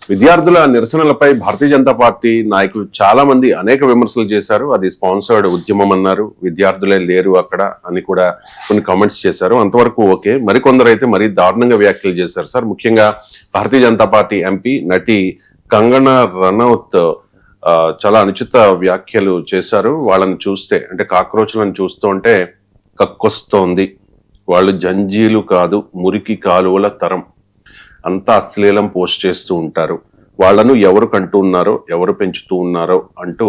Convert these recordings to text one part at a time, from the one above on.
విద్యార్థుల నిరసనలపై భారతీయ జనతా పార్టీ నాయకులు చాలా మంది అనేక విమర్శలు చేశారు. అది స్పాన్సర్డ్ ఉద్యమం అన్నారు. విద్యార్థులే లేరు అక్కడ అని కూడా కొన్ని కామెంట్స్ చేశారు. అంతవరకు ఓకే. మరికొందరు అయితే మరీ దారుణంగా వ్యాఖ్యలు చేశారు సార్. ముఖ్యంగా భారతీయ జనతా పార్టీ ఎంపీ నటి కంగనా రనౌత్ చాలా అనుచిత వ్యాఖ్యలు చేశారు. వాళ్ళని చూస్తే అంటే కాక్రోచ్లను చూస్తుంటే కక్కొస్తోంది. వాళ్ళు జంజీలు కాదు, మురికి కాలువల తరం, అంతా అశ్లీలం పోస్ట్ చేస్తూ ఉంటారు. వాళ్ళను ఎవరు కంటూ ఉన్నారో, ఎవరు పెంచుతూ ఉన్నారో అంటూ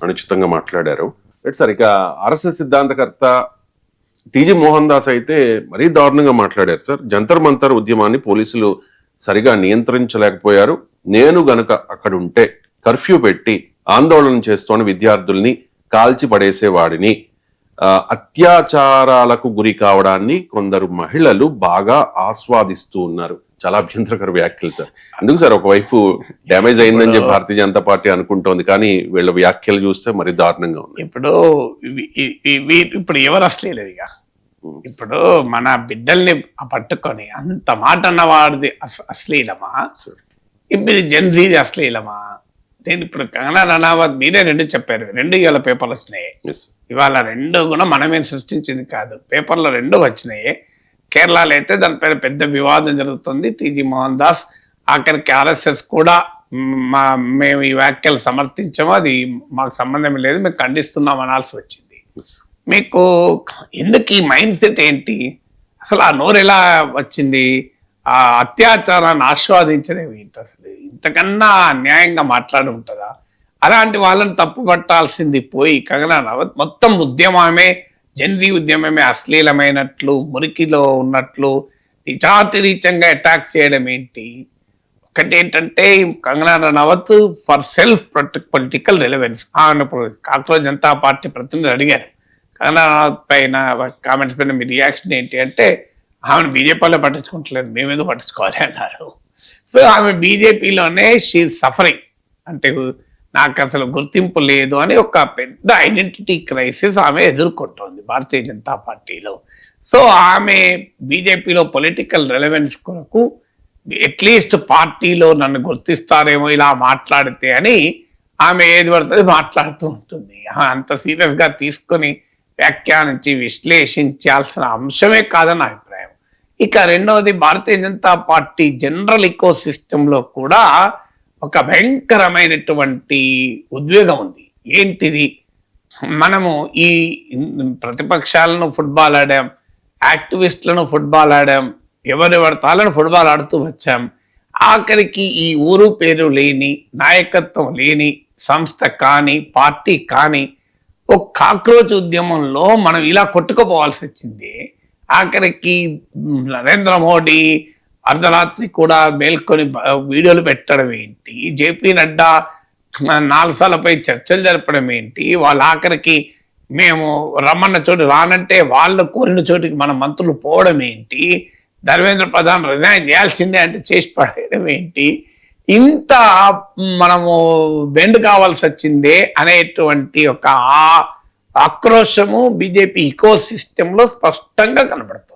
అనుచితంగా మాట్లాడారు. సార్, ఇక ఆర్ఎస్ఎస్ సిద్ధాంతకర్త టీజీ మోహన్ దాస్ అయితే మరీ దారుణంగా మాట్లాడారు సార్. జంతర్ మంతర్ ఉద్యమాన్ని పోలీసులు సరిగా నియంత్రించలేకపోయారు. నేను గనక అక్కడ ఉంటే కర్ఫ్యూ పెట్టి ఆందోళన చేస్తోన్న విద్యార్థుల్ని కాల్చి పడేసేవాడిని. అత్యాచారాలకు గురి కావడాన్ని కొందరు మహిళలు బాగా ఆస్వాదిస్తూ ఉన్నారు. చాలా అభ్యంతరకర వ్యాఖ్యలు సార్. ఎందుకు సార్, ఒకవైపు డ్యామేజ్ అయిందని చెప్పి భారతీయ జనతా పార్టీ అనుకుంటోంది, కానీ వీళ్ళ వ్యాఖ్యలు చూస్తే మరి దారుణంగా ఉంది. ఇప్పుడు ఎవరు అసలేదు ఇక. ఇప్పుడు మన బిడ్డల్ని పట్టుకొని అంత మాట అన్నవాడిది అశ్లీలమా? ఇప్పుడు జన్జీది అశ్లీలమా? నేను ఇప్పుడు కంగనా రనౌత్ మీరే రెండు చెప్పారు, రెండు ఇవాళ పేపర్లు వచ్చినాయి. ఇవాళ రెండు కూడా మనమేం సృష్టించింది కాదు, పేపర్లో రెండు వచ్చినాయి. కేరళలో అయితే దానిపైన పెద్ద వివాదం జరుగుతుంది. టీజీ మోహన్ దాస్ ఆఖరికి ఆర్ఎస్ఎస్ కూడా మేము ఈ వ్యాఖ్యలు సమర్థించాము, అది మాకు సంబంధం లేదు, మేము ఖండిస్తున్నాం అనాల్సి వచ్చింది. మీకు ఎందుకు ఈ మైండ్ సెట్ ఏంటి అసలు? ఆ నోరు ఎలా వచ్చింది? ఆ అత్యాచారాన్ని ఆస్వాదించడం ఏంటి అసలు? ఇంతకన్నా అన్యాయంగా మాట్లాడి ఉంటుందా? అలాంటి వాళ్ళని తప్పు పట్టాల్సింది పోయి కంగనా రనౌత్ మొత్తం ఉద్యమమే, జన్జీ ఉద్యమమే అశ్లీలమైనట్లు, మురికిలో ఉన్నట్లు నిజాతిరీచంగా అటాక్ చేయడం ఏంటి? ఒకటి ఏంటంటే Kangana Ranaut for self political relevance. Cockroach Janata party ప్రతినిధులు అడిగారు కంగనా రనౌత్ పైన కామెంట్స్ పైన మీ రియాక్షన్ ఏంటి అంటే, ఆమెను బీజేపీలో పట్టించుకుంటలేదు, మేమేదో పట్టించుకోవాలి అన్నారు. సో ఆమె బీజేపీలోనే షీ సఫరింగ్, అంటే నాకు అసలు గుర్తింపు లేదు అని ఒక పెద్ద ఐడెంటిటీ క్రైసిస్ ఆమె ఎదుర్కొంటోంది భారతీయ జనతా పార్టీలో. సో ఆమె బీజేపీలో పొలిటికల్ రెలవెన్స్ కొరకు అట్లీస్ట్ పార్టీలో నన్ను గుర్తిస్తారేమో ఇలా మాట్లాడితే అని ఆమె ఏది పడుతుంది మాట్లాడుతూ ఉంటుంది. అంత సీరియస్గా తీసుకొని వ్యాఖ్యానించి విశ్లేషించాల్సిన అంశమే కాదని అభిప్రాయం. ఇక రెండవది, భారతీయ జనతా పార్టీ జనరల్ ఇకో సిస్టంలో కూడా ఒక భయంకరమైనటువంటి ఉద్వేగం ఉంది. ఏంటిది? మనము ఈ ప్రతిపక్షాలను ఫుట్బాల్ ఆడాం, యాక్టివిస్టులను ఫుట్బాల్ ఆడాం, ఎవరెవరి తాళ్ళను ఫుట్బాల్ ఆడుతూ వచ్చాం. ఆఖరికి ఈ ఊరు పేరు లేని, నాయకత్వం లేని సంస్థ కానీ పార్టీ కానీ ఒక కాక్రోచ్ ఉద్యమంలో మనం ఇలా కొట్టుకుపోవాల్సి వచ్చింది. ఆఖరికి నరేంద్ర మోడీ అర్ధరాత్రి కూడా మేల్కొని వీడియోలు పెట్టడం ఏంటి? జేపీ నడ్డా 4 సార్లపై చర్చలు జరపడం ఏంటి? వాళ్ళు ఆఖరికి మేము రమ్మన్న చోటు రానంటే వాళ్ళు కోరిన చోటికి మన మంత్రులు పోవడం ఏంటి? ధర్మేంద్ర ప్రధాన్ రిజైన్ చేయాల్సిందే అంటే చేసి పడేయడం ఏంటి? ఇంత మనము బెండ్ కావాల్సి వచ్చిందే అనేటువంటి ఒక ఆక్రోశము బీజేపీ ఇకో సిస్టంలో స్పష్టంగా కనబడుతుంది.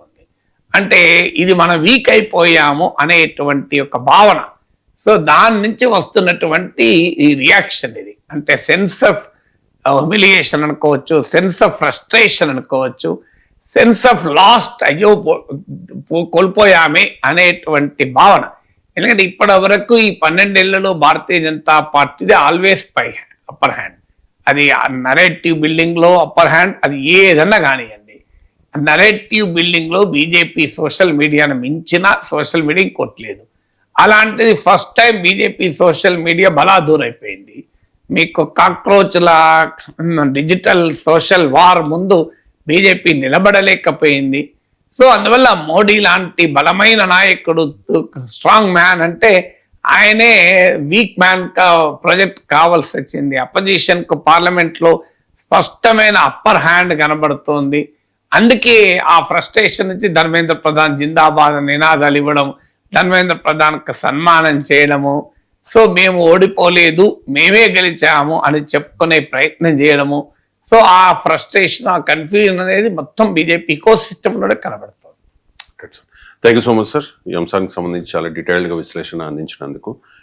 అంటే ఇది మనం వీక్ అయిపోయాము అనేటువంటి ఒక భావన. సో దాని నుంచి వస్తున్నటువంటి ఈ రియాక్షన్ ఇది. అంటే సెన్స్ ఆఫ్ హ్యూమిలియేషన్ అనుకోవచ్చు, సెన్స్ ఆఫ్ ఫ్రస్ట్రేషన్ అనుకోవచ్చు, సెన్స్ ఆఫ్ లాస్ట్, అయ్యో కోల్పోయామే అనేటువంటి భావన. ఎందుకంటే ఇప్పటి వరకు ఈ 12 ఏళ్లలో భారతీయ జనతా పార్టీది ఆల్వేస్ అప్పర్ హ్యాండ్. అది నరేటివ్ బిల్డింగ్లో అప్పర్ హ్యాండ్, అది ఏదన్నా కానివ్వండి. నరేటివ్ బిల్డింగ్లో బీజేపీ సోషల్ మీడియాను మించిన సోషల్ మీడియా ఇంకోట్లేదు. అలాంటిది first time BJP social media బలాదూర్ అయిపోయింది. మీకు కాక్రోచ్ల డిజిటల్ సోషల్ వార్ ముందు బీజేపీ నిలబడలేకపోయింది. సో అందువల్ల మోడీ లాంటి బలమైన నాయకుడు, స్ట్రాంగ్ మ్యాన్ అంటే ఆయనే వీక్ మ్యాన్ ప్రాజెక్ట్ కావాల్సి వచ్చింది. అపోజిషన్కు పార్లమెంట్లో స్పష్టమైన అప్పర్ హ్యాండ్ కనబడుతోంది. అందుకే ఆ ఫ్రస్ట్రేషన్ నుంచి ధర్మేంద్ర ప్రధాన్ జిందాబాద్ నినాదాలు ఇవ్వడం, ధర్మేంద్ర ప్రధాన్కి సన్మానం చేయడము, సో మేము ఓడిపోలేదు మేమే గెలిచాము అని చెప్పుకునే ప్రయత్నం చేయడము. సో ఆ ఫ్రస్ట్రేషన్, ఆ కన్ఫ్యూజన్ అనేది మొత్తం బీజేపీ ఇకో సిస్టంలోనే కనబడుతుంది. Thank you so much sir. ఈ అంశానికి సంబంధించి చాలా డీటెయిల్డ్గా విశ్లేషణ అందించినందుకు.